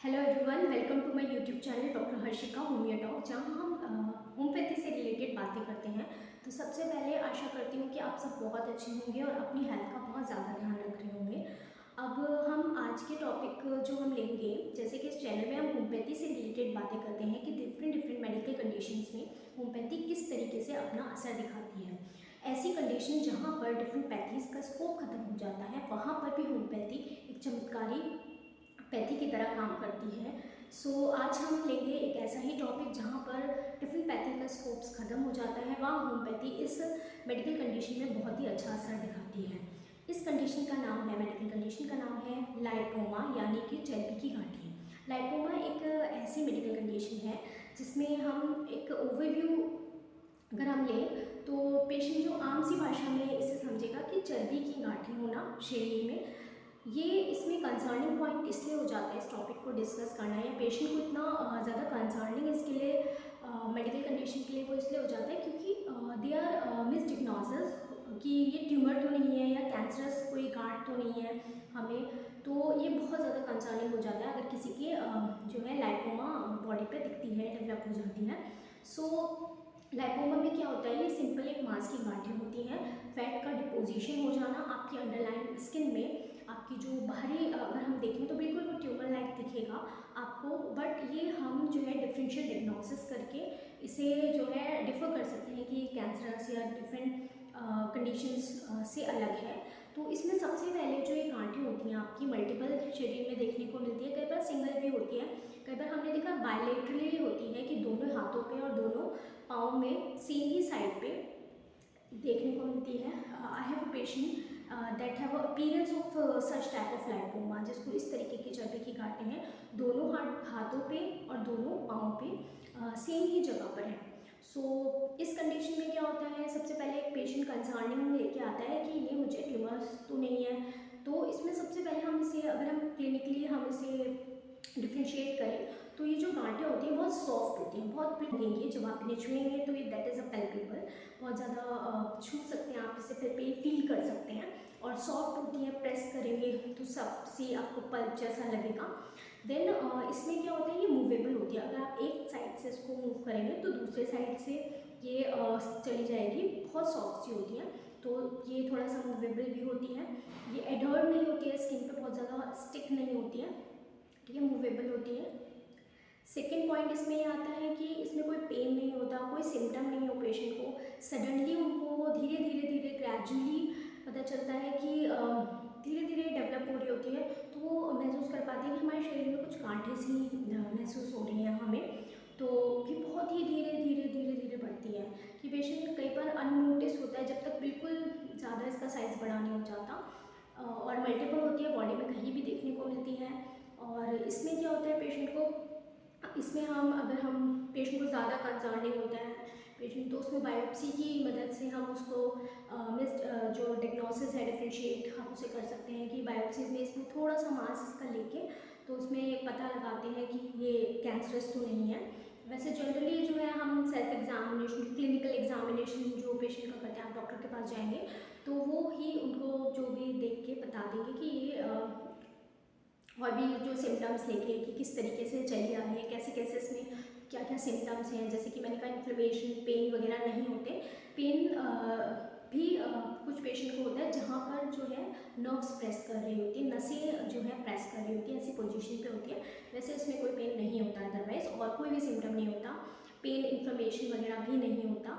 Hello everyone, welcome to my YouTube channel doctor Harshika homeo talk, जहां हम homeopathy से related बातें करते हैं। तो सबसे पहले आशा करती हूँ कि आप सब बहुत अच्छे होंगे और अपनी हेल्थ का बहुत ज़्यादा ध्यान रख रहे होंगे। अब हम आज के टॉपिक जो हम लेंगे, जैसे कि इस चैनल में हम होम्योपैथी से रिलेटेड बातें करते हैं कि डिफरेंट मेडिकल कंडीशंस में होम्योपैथी किस तरीके से अपना असर दिखाती है। ऐसी कंडीशन जहाँ पर डिफरेंट पैथीज का स्कोप खत्म हो जाता है, वहाँ पर भी होम्योपैथी एक चमत्कारी पैथी की तरह काम करती है। आज हम लेंगे एक ऐसा ही टॉपिक जहाँ पर डिफरेंट पैथी का स्कोप्स खत्म हो जाता है, वहाँ होम्योपैथी इस मेडिकल कंडीशन में बहुत ही अच्छा असर दिखाती है। इस कंडीशन का नाम है, मेडिकल कंडीशन का नाम है लाइपोमा, यानी कि चर्बी की गांठें। लाइपोमा एक ऐसी मेडिकल कंडीशन है जिसमें हम एक ओवरव्यू अगर हम लें तो पेशेंट जो आम सी भाषा में इसे समझेगा कि चर्बी की गांठें होना शरीर में, ये इसमें कंसर्निंग पॉइंट इसलिए हो जाता है इस टॉपिक को डिस्कस करना या पेशेंट को इतना ज़्यादा कंसर्निंग इसके लिए मेडिकल कंडीशन के लिए वो इसलिए हो जाता है क्योंकि दे आर मिसडिग्नोसिस कि ये ट्यूमर तो नहीं है या कैंसरस कोई गांठ तो नहीं है हमें, तो ये बहुत ज़्यादा कंसर्निंग हो जाता है अगर किसी की जो है लाइपोमा बॉडी पे दिखती है, डेवलप हो जाती है। लाइपोमा में क्या होता है, ये सिंपल एक मांस की गांठें होती हैं, फैट का डिपोजिशन हो जाना आपकी अंडरलाइन स्किन में। आपकी जो बाहरी अगर हम देखें तो बिल्कुल वो ट्यूमर लाइक दिखेगा आपको, बट ये हम जो है डिफरेंशियल डिग्नोसिस करके इसे जो है डिफर कर सकते हैं कि कैंसरस या डिफरेंट कंडीशंस से अलग है। तो इसमें सबसे पहले जो ये गांठें होती हैं आपकी मल्टीपल शरीर में देखने को मिलती है, कई बार सिंगल भी होती है, कई बार हमने देखा बायलेटरली होती है कि दोनों हाथों पे और दोनों पाँव में सेम ही साइड पे देखने को मिलती है। I have a patient that have appearance of such type of lipoma, जिसको इस तरीके की चर्बी की गांठें हैं, दोनों हाथों पे और दोनों पाँव पे सेम ही जगह पर है। इस कंडीशन में क्या होता है, सबसे पहले एक पेशेंट कंसर्निंग लेके आता है कि ये मुझे ट्यूमर्स तो नहीं है। तो इसमें सबसे पहले हम इसे, अगर हम क्लिनिकली हम इसे डिफ्रेंशिएट करें तो ये जो गांठें होती हैं बहुत सॉफ्ट होती हैं, बहुत लगेंगी जब आप इन्हें छुएंगे तो ये दैट इज़ अ पैल्पेबल, बहुत ज़्यादा छू सकते हैं आप इसे, पेन फील कर सकते हैं और सॉफ्ट होती हैं, प्रेस करेंगे तो सब से आपको पल्प जैसा लगेगा। देन इसमें क्या होता है, ये मूवेबल होती है, अगर आप एक साइड से इसको मूव करेंगे तो दूसरे साइड से ये चली जाएगी, बहुत सॉफ्ट सी होती है, तो ये थोड़ा सा मूवेबल भी होती है, ये एडहर्ड नहीं होती है स्किन पे, बहुत ज़्यादा स्टिक नहीं होती है, ठीक है, मूवेबल होती है। सेकेंड पॉइंट इसमें ये आता है कि इसमें कोई पेन नहीं होता, कोई सिम्टम नहीं हो पेशेंट को, सडनली उनको धीरे धीरे ग्रेजुअली पता चलता है कि धीरे धीरे डेवलप हो रही होती है, तो वो महसूस कर पाते हैं कि हमारे शरीर में कुछ गांठें सी महसूस हो रही हैं हमें, तो ये बहुत ही धीरे धीरे बढ़ती है कि पेशेंट कई बार अननोटिस होता है जब तक बिल्कुल ज़्यादा इसका साइज़ बड़ा नहीं हो जाता, और मल्टीपल होती है, बॉडी में कहीं भी देखने को मिलती है। और इसमें क्या होता है पेशेंट को, इसमें अगर हम पेशेंट को ज़्यादा कंसर्निंग होता है पेशेंट, तो उसमें बायोप्सी की मदद से हम उसको जो डिग्नोसिस है डिफरेंशिएट हम उसे कर सकते हैं कि बायोप्सी में इसमें थोड़ा सा मांस इसका लेके तो उसमें पता लगाते हैं कि ये कैंसरस तो नहीं है। वैसे जनरली जो है हम सेल्फ एग्जामिनेशन, क्लिनिकल एग्जामिनेशन जो पेशेंट का करते हैं, आप डॉक्टर के पास जाएंगे तो वो ही उनको जो भी देख के बता देंगे कि ये और भी जो सिम्टम्स लेके कि किस तरीके से चली आ रही है, कैसे कैसे इसमें क्या क्या सिम्टम्स हैं, जैसे कि मैंने कहा इन्फ्लेमेशन, पेन वगैरह नहीं होते। पेन भी कुछ पेशेंट को होता है जहाँ पर जो है नर्व्स प्रेस कर रही होती है, नसें जो है प्रेस कर रही होती है, ऐसी पोजीशन पे होती है। वैसे इसमें कोई पेन नहीं होता, अदरवाइज और कोई भी सिम्टम नहीं होता, पेन इन्फ्लेमेशन वगैरह भी नहीं होता।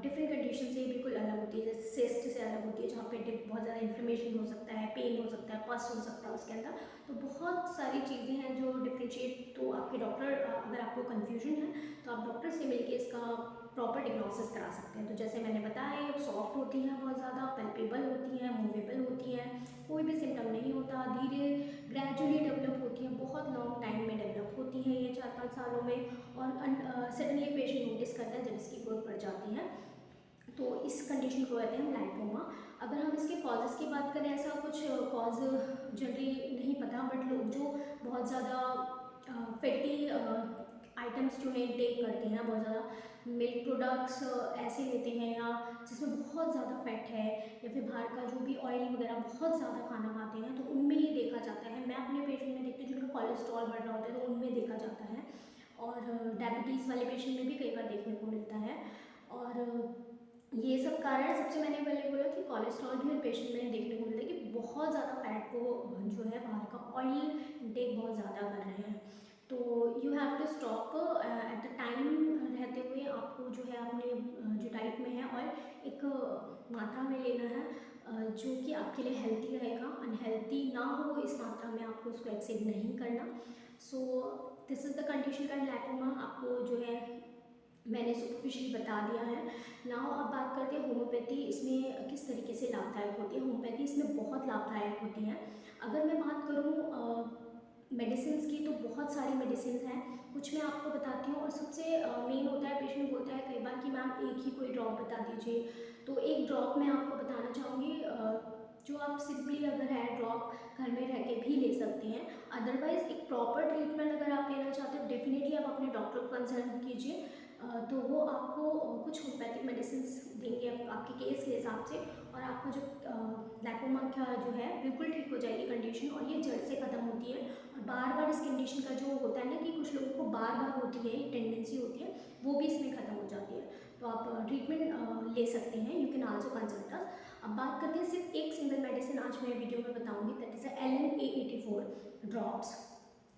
डिफरेंट कंडीशन से बिल्कुल अलग होती है, जैसे सेस्ट से अलग होती है जहाँ पे बहुत ज़्यादा इन्फ्लेमेशन हो सकता है, पेन हो सकता है, पस हो सकता है उसके अंदर, तो बहुत सारी चीज़ें हैं जो डिफ्रेंशिएट। तो आपके डॉक्टर, अगर आपको कन्फ्यूजन है तो आप डॉक्टर से मिलके इसका प्रॉपर डिग्नोसिस करा सकते हैं। तो जैसे मैंने बताया ये सॉफ्ट होती हैं, बहुत ज़्यादा पैल्पेबल होती हैं, मूवेबल होती हैं, कोई भी सिम्टम नहीं होता, धीरे ग्रेजुअली डेवलप होती हैं, बहुत लॉन्ग टाइम में डेवलप होती हैं ये 4-5 सालों में, और सडनली पेशेंट नोटिस करता है जब इसकी ग्रोथ बढ़ जाती है। तो इस कंडीशन को कहते हैं हम लाइपोमा। अगर हम इसके कॉजेज़ की बात करें, ऐसा कुछ कॉज जनरली नहीं पता, बट लोग जो बहुत ज़्यादा फैटी आइटम्स जो है टेक करते हैं बहुत ज़्यादा, मिल्क प्रोडक्ट्स ऐसे लेते हैं या जिसमें बहुत ज़्यादा फैट है, या फिर बाहर का जो भी ऑयल वगैरह बहुत ज़्यादा खाना खाते हैं, तो उनमें ये देखा जाता है। मैं अपने पेशेंट में देखती हूँ जिनका कोलेस्ट्रॉल बढ़ रहा होता है तो उनमें देखा जाता है, और डायबिटीज़ वाले पेशेंट में भी कई बार देखने को मिलता है। और ये सब कारण, सबसे मैंने पहले बोला कि कोलेस्ट्रॉल भी पेशेंट में देखने को मिलता है कि बहुत ज़्यादा फैट को जो है बाहर का ऑयल इंटेक बहुत ज़्यादा कर रहे हैं। तो you have to stop at the time रहते हुए, आपको जो है अपने जो डाइट में है ऑयल एक मात्रा में लेना है जो कि आपके लिए हेल्थी रहेगा। अनहेल्थी ना हो इस मात्रा में आपको उसको एक्सेड नहीं करना। So this is the condition का लाइपोमा, आपको जो है मैंने सुपरफिशियली बता दिया है। नाउ अब बात करते हैं होम्योपैथी इसमें किस तरीके से लाभदायक होती है। होम्योपैथी इसमें बहुत लाभदायक होती है। अगर मैं बात करूँ मेडिसिन की, तो बहुत सारी मेडिसिन हैं, कुछ मैं आपको बताती हूँ। और सबसे मेन होता है, पेशेंट बोलता है कई बार कि मैम एक ही कोई ड्रॉप बता दीजिए, तो एक ड्रॉप मैं आपको बताना चाहूँगी जो आप सिंपली अगर है ड्रॉप घर में रह के भी ले सकते हैं। अदरवाइज़ एक प्रॉपर ट्रीटमेंट अगर आप लेना चाहते हो, डेफिनेटली आप अपने डॉक्टर को कंसल्ट कीजिए, तो वो आपको कुछ होम्योपैथिक मेडिसिन देंगे आपके केस के हिसाब से, और आपका जो लाइपोमा का जो है बिल्कुल ठीक हो जाएगी कंडीशन, और ये जड़ से ख़त्म होती है। और बार बार इस कंडीशन का जो होता है ना कि कुछ लोगों को बार बार होती है, टेंडेंसी होती है, वो भी इसमें ख़त्म हो जाती है। तो आप ट्रीटमेंट ले सकते हैं, यू कैन आल्सो कंसल्ट अस। अब बात करते हैं सिर्फ एक सिंगल मेडिसिन आज मैं वीडियो में बताऊंगी, that is LN-A84 drops.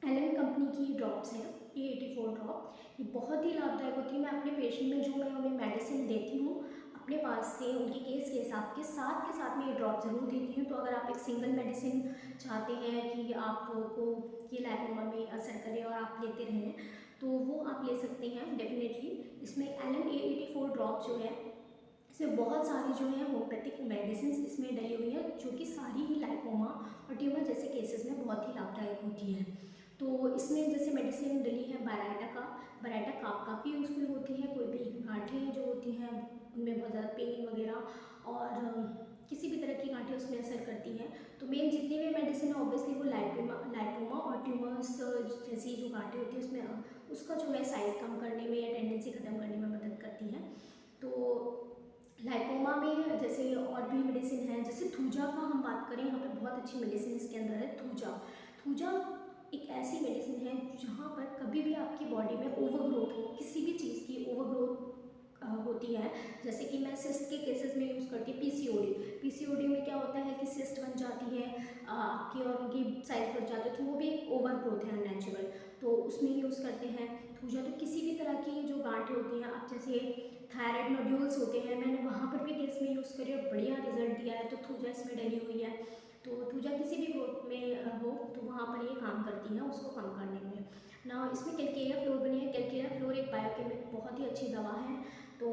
LN company की ड्रॉप्स हैं, A84 ड्रॉप, ये बहुत ही लाभदायक होती है। मैं अपने पेशेंट में जो मैं उन्हें मेडिसिन देती हूँ अपने पास से उनके केस के हिसाब के साथ में ये ड्रॉप ज़रूर देती हूँ। तो अगर आप एक सिंगल मेडिसिन चाहते हैं कि आपको ये लाइपोमा में असर करे और आप लेते रहें, तो वो आप ले सकते हैं डेफिनेटली। इसमें LN-A84 ड्रॉप जो है, इसमें बहुत सारी जो है होम्योपैथिक मेडिसिन इसमें डली हुई है, जो कि सारी ही लाइपोमा और ट्यूमर जैसे केसेस में बहुत ही लाभदायक होती है। तो इसमें जैसे मेडिसिन डली है बराइटा काप काफ़ी यूज़फुल होती है। कोई भी गांठें जो होती हैं उनमें बहुत ज़्यादा पेन वगैरह और किसी भी तरह की गांठें उसमें असर करती हैं, तो मेन जितनी भी मेडिसिन है ऑब्वियसली वो लाइपोमा और ट्यूमर्स जैसी जो गांठें होती है उसमें उसका जो है साइज़ कम करने में या टेंडेंसी ख़त्म करने में मदद करती हैं। तो लाइपोमा में जैसे और भी मेडिसिन है, जैसे थूजा का हम बात करें, यहाँ पे बहुत अच्छी मेडिसिन इसके अंदर है थूजा एक ऐसी मेडिसिन है जहाँ पर कभी भी आपकी बॉडी में ओवरग्रोथ हो, किसी भी चीज़ की ओवरग्रोथ होती है, जैसे कि मैं सिस्ट के केसेस में यूज़ करती हूँ। पीसीओडी में क्या होता है कि सिस्ट बन जाती है आपकी और उनकी साइज बढ़ जाती है, तो वो भी एक ओवरग्रोथ है नेचुरल, तो उसमें यूज़ करते हैं थूजा। तो किसी भी तरह की जो गांठें होती हैं, आप जैसे थायराइड नोड्यूल्स होते हैं, मैंने वहाँ पर भी केस में यूज़ करी और बढ़िया रिजल्ट दिया है, तो थूजा इसमें डली हुई है। तो थूजा किसी भी ग्रोथ में हो तो वहाँ पर ये काम करती है उसको कम करने में ना। इसमें कैलकेरिया फ्लोर बनी है। कैलकेरिया फ्लोर एक बायोकेमिक बहुत ही अच्छी दवा है, तो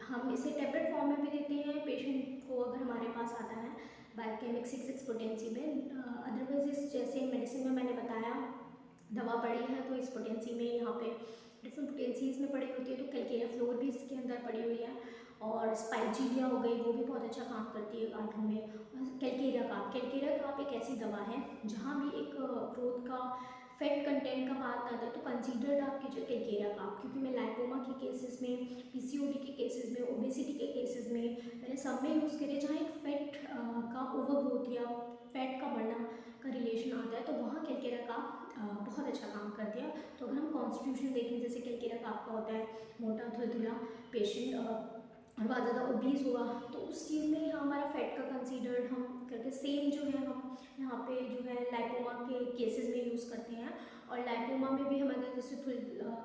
हम इसे टैबलेट फॉर्म में भी देते हैं पेशेंट को अगर हमारे पास आता है बायोकेमिक 6 पोटेंसी में। अदरवाइज इस जैसे मेडिसिन में मैंने बताया दवा पड़ी है, तो इस पोटेंसी में यहाँ पे डिफरेंट पोटेंसीज में पड़ी होती है, तो कैलकेरिया फ्लोर भी इसके अंदर पड़ी हुई है। और स्पाइजीलिया हो गई, वो भी बहुत अच्छा काम करती है गांठों में। कैलकेरिया काप एक ऐसी दवा है जहाँ भी एक ग्रोथ का फैट कंटेंट का बात आता है तो कंसीडर्ड आप कीजिए कैलकेरिया काप, क्योंकि मैं लाइपोमा के केसेस में, पीसीओडी के केसेस में, ओबेसिटी के केसेस में मैंने सब में यूज़ करे जहाँ एक फैट का ओवरग्रोथ या फैट का बढ़ना का रिलेशन आता है, तो वहाँ कैलकेरिया काप बहुत अच्छा काम करती है। तो अगर हम कॉन्स्टिट्यूशन देखें, जैसे कैलकेरिया काप का होता है मोटा थुलथुला पेशेंट और बहुत ज़्यादा ओबीज हुआ, तो उस चीज़ में यहाँ हमारा फैट का कंसीडर्ड हम करके सेम जो है हम यहाँ पे जो है लाइपोमा के केसेस में यूज़ करते हैं। और लाइपोमा में भी हम अगर जैसे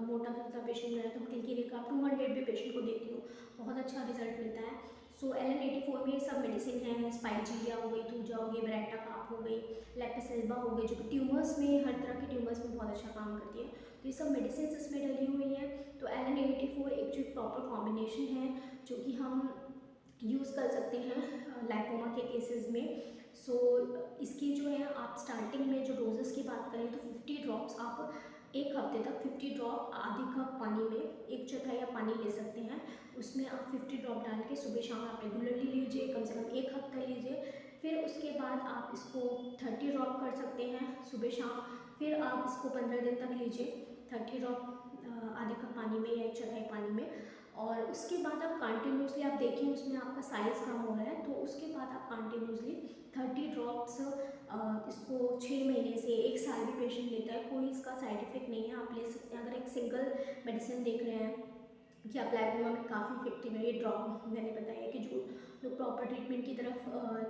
मोटा थुलथुला पेशेंट है तो हम कैलकेरिया काप 200 भी पेशेंट को देती हूँ, बहुत अच्छा रिजल्ट मिलता है। सो LN-84 में सब मेडिसिन है, स्पाइजीलिया हो गई, थूजा हो गई, बराइटा काप हो गई, लेपिस एल्बा हो गई, जो कि ट्यूमर्स में, हर तरह के ट्यूमर्स में बहुत अच्छा काम करती है। तो ये सब मेडिसिन इसमें डली हुई हैं। तो LN-84 एक जो प्रॉपर कॉम्बिनेशन है जो कि हम यूज़ कर सकते हैं लाइपोमा के केसेस में। सो इसकी जो है आप स्टार्टिंग में जो डोजेस की बात करें तो 50 ड्रॉप्स आप एक हफ्ते तक 50 ड्रॉप आधे कप पानी में 1/4 आप पानी ले सकते हैं, उसमें आप 50 ड्रॉप डाल के सुबह शाम आप रेगुलरली लीजिए, कम से कम एक हफ्ता लीजिए। फिर उसके बाद आप इसको 30 ड्रॉप कर सकते हैं सुबह शाम, फिर आप इसको 15 दिन तक लीजिए 30 ड्रॉप आधे कप पानी में या 1/4 पानी में। और उसके बाद आप कंटिन्यूसली आप देखें उसमें आपका साइज़ कम हो रहा है, तो उसके बाद आप कंटिन्यूसली 30 ड्रॉप्स इसको 6 महीने से 1 साल भी पेशेंट लेता है, कोई इसका साइड इफ़ेक्ट नहीं है, आप ले सकते हैं। अगर एक सिंगल मेडिसिन देख रहे हैं कि आप ग्लाइकोमा में काफ़ी इफेक्टिव है ये ड्रॉप, मैंने बताया कि जो लोग प्रॉपर ट्रीटमेंट की तरफ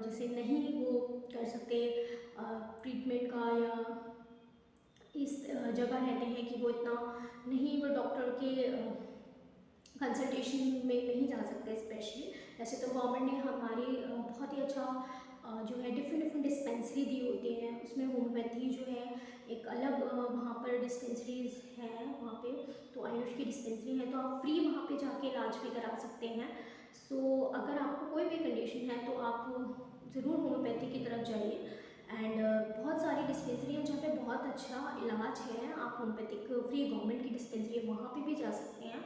जैसे नहीं वो कर सकते ट्रीटमेंट का, या इस जगह रहते हैं कि वो इतना नहीं वो डॉक्टर के कंसल्टेशन में नहीं जा सकते स्पेशली। वैसे तो गवर्नमेंट ने हमारी बहुत ही अच्छा जो है डिफरेंट डिस्पेंसरी दी होती हैं, उसमें होम्योपैथी जो है एक अलग वहाँ पर डिस्पेंसरीज हैं वहाँ पे, तो आयुष की डिस्पेंसरी है, तो आप फ्री वहाँ पे जाके इलाज भी करा सकते हैं। सो अगर आपको कोई भी कंडीशन है तो आप ज़रूर होम्योपैथी की तरफ जाइए। एंड बहुत सारी डिस्पेंसरी हैं जहाँ पे बहुत अच्छा इलाज है, आप होम्योपैथिक फ्री गवर्नमेंट की डिस्पेंसरी है वहाँ पे भी जा सकते हैं।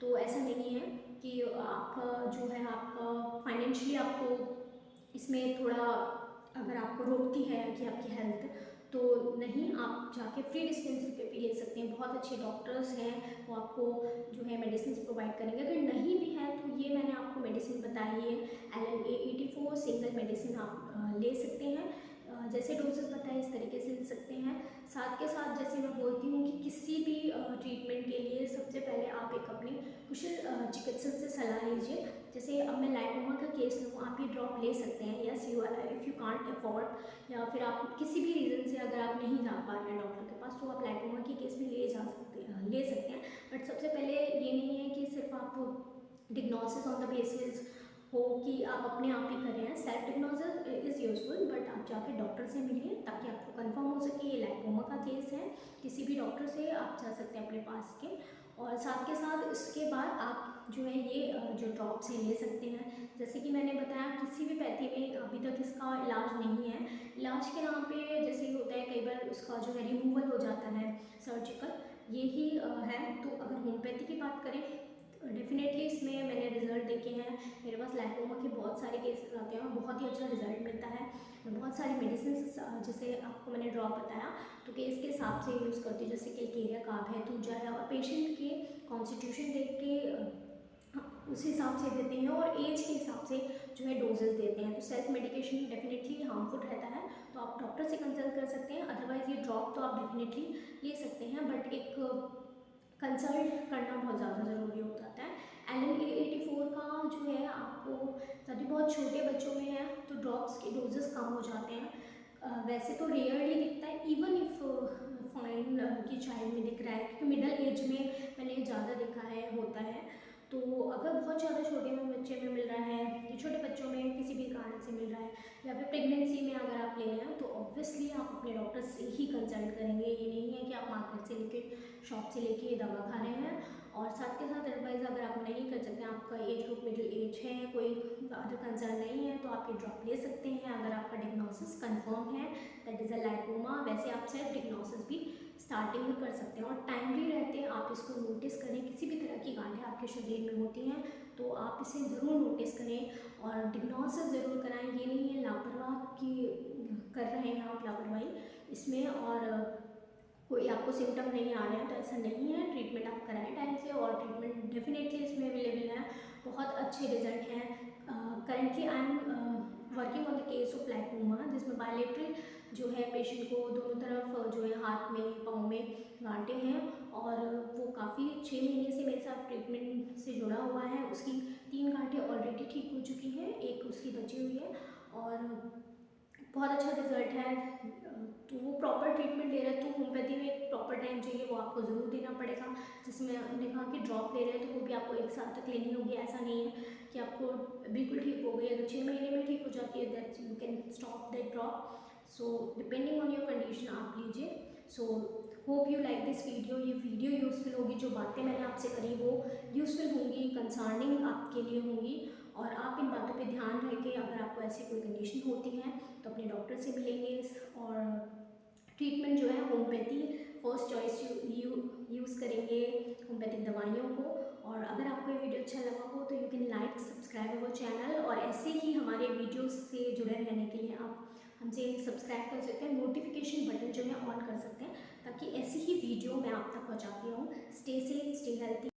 तो ऐसा नहीं है कि आप जो है आपका फाइनेंशियली आपको इसमें थोड़ा अगर आपको रोकती है कि आपकी हेल्थ, तो नहीं, आप जाके फ्री डिस्पेंसरी पे भी ले सकते हैं। बहुत अच्छे डॉक्टर्स हैं, वो आपको जो है मेडिसिन प्रोवाइड करेंगे। अगर नहीं भी है तो ये मैंने आपको मेडिसिन बताई है LNA-84 सिंगल मेडिसिन आप ले सकते हैं। जैसे डोजेस बताए इस तरीके से ले सकते हैं। साथ के साथ जैसे मैं बोलती हूँ कि किसी भी ट्रीटमेंट के लिए सबसे पहले आप एक अपने कुशल चिकित्सक से सलाह लीजिए। जैसे अब मैं लाइपोमा का केस लूँ, आप ये ड्रॉप ले सकते हैं, yes you if you can't afford, या फिर आप किसी भी रीज़न से अगर आप नहीं जा पा रहे हैं डॉक्टर के पास, तो आप लाइपोमा के केस में ले सकते हैं। बट सबसे पहले ये नहीं है कि सिर्फ आप डिग्नोसिस ऑन द बेसिस हो कि आप अपने आप ही कर रहे हैं। सेल्फ डिग्नोसिस इज़ यूजफुल, बट आप जाकर डॉक्टर से मिलिए ताकि आपको कंफर्म हो सके ये लाइपोमा का केस है। किसी भी डॉक्टर से आप जा सकते हैं अपने पास के, और साथ के साथ इसके बाद आप जो है ये जो ड्रॉप्स हैं ले सकते हैं। जैसे कि मैंने बताया किसी भी पैथी में अभी तक इसका इलाज नहीं है। इलाज के नाम पे जैसे होता है कई बार उसका जो है रिमूवल हो जाता है सर्जिकल, यही है। तो अगर होम्योपैथी की बात करें डेफिनेटली इसमें मैंने रिजल्ट देखे हैं, मेरे पास लाइपोमा के बहुत सारे केसेस आते हैं और बहुत ही अच्छा रिजल्ट मिलता है। मैं बहुत सारी मेडिसिन जैसे आपको मैंने ड्रॉप बताया तो केस के हिसाब से यूज़ करती हूँ, जैसे कैलकेरिया काब है, दूजा है, और पेशेंट के कॉन्स्टिट्यूशन देख के उस हिसाब से देते हैं और एज के हिसाब से जो है डोजेस देते हैं। तो सेल्फ मेडिकेशन डेफिनेटली हार्मफुल रहता है, तो आप डॉक्टर से कंसल्ट कर सकते हैं। अदरवाइज़ ये ड्रॉप तो आप डेफिनेटली ले सकते हैं, बट एक कंसल्ट करना बहुत ज़्यादा ज़रूरी हो जाता है। LNA-84 का जो है आपको यदि बहुत छोटे बच्चों में है तो ड्रॉप्स के डोजेस कम हो जाते हैं। वैसे तो रेयरली दिखता है, इवन इफ फाइन कि चाइल्ड में दिख रहा है, क्योंकि मिडल एज में मैंने ज़्यादा देखा है होता है। तो अगर बहुत ज़्यादा छोटे में बच्चे में मिल रहा है, या छोटे बच्चों में किसी भी कारण से मिल रहा है, या फिर प्रेगनेंसी में अगर आप ले रहे हैं, तो ऑब्वियसली आप अपने डॉक्टर से ही कंसल्ट करेंगे। ये नहीं है कि आप मार्केट से लेके शॉप से लेके दवा खा रहे हैं। और साथ के साथ एडवाइज़ अगर आप नहीं कर सकते, आपका एज ग्रुप मिडिल एज है, कोई अदर कंसर्न नहीं है, तो आप ये ड्रॉप ले सकते हैं अगर आपका डिग्नोसिस कंफर्म है दैट इज़ अ लाइपोमा। वैसे आप सेल्फ डिग्नोसिस भी स्टार्टिंग में कर सकते हैं, और टाइमली रहते आप इसको नोटिस करें। किसी भी तरह की गांठें आपके शरीर में होती हैं तो आप इसे ज़रूर नोटिस करें और डिग्नोसिस ज़रूर कराएं। ये नहीं है लापरवाह कि कर रहे हैं आप लापरवाही इसमें, और कोई आपको सिम्टम नहीं आ रहे हैं तो ऐसा नहीं है। ट्रीटमेंट आप कराएं टाइम से, और ट्रीटमेंट डेफिनेटली इसमें अवेलेबल है, बहुत अच्छे रिजल्ट हैं। Currently I am working on the case of lipoma, जिसमें बायलेटरल जो है पेशेंट को दोनों तरफ जो है हाथ में पाँव में गांठें हैं, और वो काफ़ी 6 महीने से मेरे साथ ट्रीटमेंट से जुड़ा हुआ है। उसकी 3 गांठें ऑलरेडी ठीक हो चुकी हैं, एक उसकी बची हुई है, और बहुत अच्छा रिजल्ट है। तो वो प्रॉपर ट्रीटमेंट ले रहे हैं, तो होम्योपैथी में एक प्रॉपर टाइम चाहिए, वो आपको ज़रूर देना पड़ेगा। जिसमें हमने कहा कि ड्रॉप ले रहे हैं तो वो भी आपको 1 साल तक लेनी होगी। ऐसा नहीं है कि आपको बिल्कुल ठीक हो गई, अगर 6 महीने में ठीक हो जाती है that you can stop that drop. So depending on your condition आप लीजिए। So hope you like this video. ये वीडियो यूज़फुल होगी, जो बातें मैंने आपसे करी वो यूज़फुल होंगी, कंसर्निंग आपके लिए होंगी, और आप इन बातों पे ध्यान रख के अगर आपको ऐसी कोई कंडीशन होती है तो अपने डॉक्टर से मिलेंगे। और ट्रीटमेंट जो है होम्योपैथी फर्स्ट चॉइस यूज़ करेंगे, होम्योपैथिक दवाइयों को। और अगर आपको ये वीडियो अच्छा लगा हो तो you can like subscribe our channel, और ऐसे ही हमारे वीडियोस से जुड़े रहने के लिए आप हमसे सब्सक्राइब कर सकते हैं, नोटिफिकेशन बटन जो है ऑन कर सकते हैं, ताकि ऐसी ही वीडियो मैं आप तक पहुँचाती रहूँ। Stay safe, stay healthy.